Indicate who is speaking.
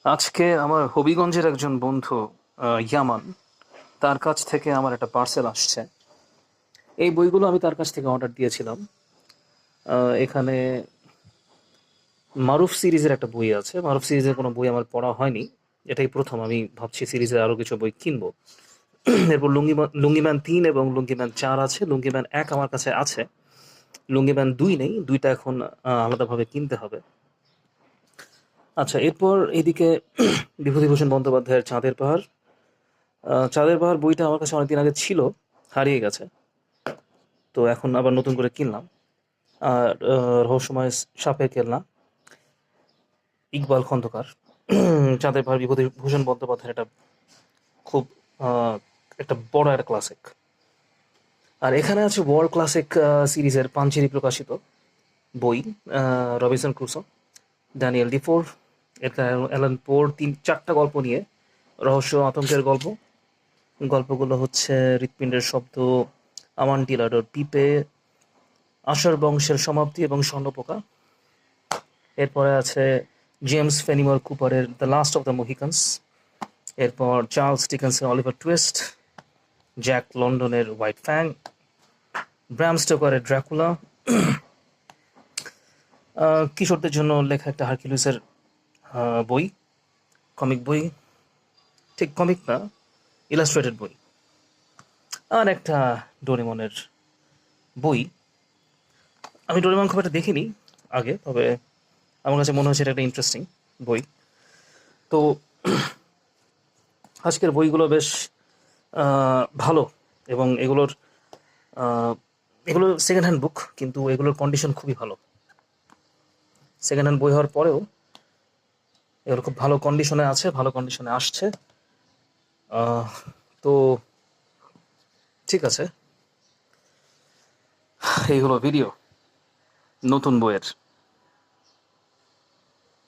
Speaker 1: আজকে আমার হবিগঞ্জের একজন বন্ধু ইয়ামান, তার কাছ থেকে আমার একটা পার্সেল আসছে। এই বইগুলো আমি তার কাছ থেকে অর্ডার দিয়েছিলাম। এখানে মারুফ সিরিজের একটা বই আছে। মারুফ সিরিজের কোনো বই আমার পড়া হয়নি, এটাই প্রথম। আমি ভাবছি সিরিজের আরও কিছু বই কিনবো। এরপর লুঙ্গিম্যান ৩ এবং লুঙ্গিম্যান ৪ আছে। লুঙ্গিম্যান ১ আমার কাছে আছে, লুঙ্গিম্যান ২ নেই। দুইটা এখন আলাদাভাবে কিনতে হবে। আচ্ছা, এরপর এদিকে বিভূতিভূষণ বন্দ্যোপাধ্যায়ের চাঁদের পাহাড়। চাঁদের পাহাড় বইটা আমার কাছে অনেকদিন আগে ছিল, হারিয়ে গেছে। তো এখন আবার নতুন করে কিনলাম। আর রহস্যময় সাপে কেলনা, ইকবাল খন্দকার। চাঁদের পাহাড় বিভূতিভূষণ বন্দ্যোপাধ্যায়ের এটা খুব আহ, একটা বড় একটা ক্লাসিক। আর এখানে আছে ওয়ার্ল্ড ক্লাসিক সিরিজের পাঞ্চেরি প্রকাশিত বই, রবিনসন ক্রুসো, ড্যানিয়েল ডিফোর, এডগার অ্যালান পোর ৩-৪টা গল্প নিয়ে রহস্য আতঙ্কের গল্প। গল্পগুলো হচ্ছে হৃৎপিণ্ডের শব্দ, আমান্টিলাডোর পিপে, আশার বংশের সমাপ্তি এবং স্বর্ণপোকা। এরপরে আছে জেমস ফেনিমর কুপারের The Last of the Mohicans. এরপর চার্লস ডিকেন্সের অলিভার টুইস্ট, জ্যাক লন্ডনের হোয়াইট ফ্যাং, ব্রাম স্টোকারের ড্রাকুলা, কিশোরদের জন্য লেখা একটা হারকিউলিসের বই, কমিক বই, ঠিক কমিক না, ইলাস্ট্রেটেড বই, আর একটা ডোরেমনের বই। আমি ডোরেমন খুব একটা দেখিনি আগে, তবে আমার কাছে মনে হচ্ছে এটা একটা ইন্টারেস্টিং বই। তো আজকের বইগুলো বেশ ভালো, এবং আহ, এগুলো সেকেন্ড হ্যান্ড বুক, কিন্তু এগুলোর কন্ডিশন খুবই ভালো। সেকেন্ড হ্যান্ড বই হওয়ার পরেও এগুলো খুব ভালো কন্ডিশনে আছে, ভালো কন্ডিশনে আসছে। আহ, তো ঠিক আছে, এই হলো ভিডিও নতুন বইয়ের।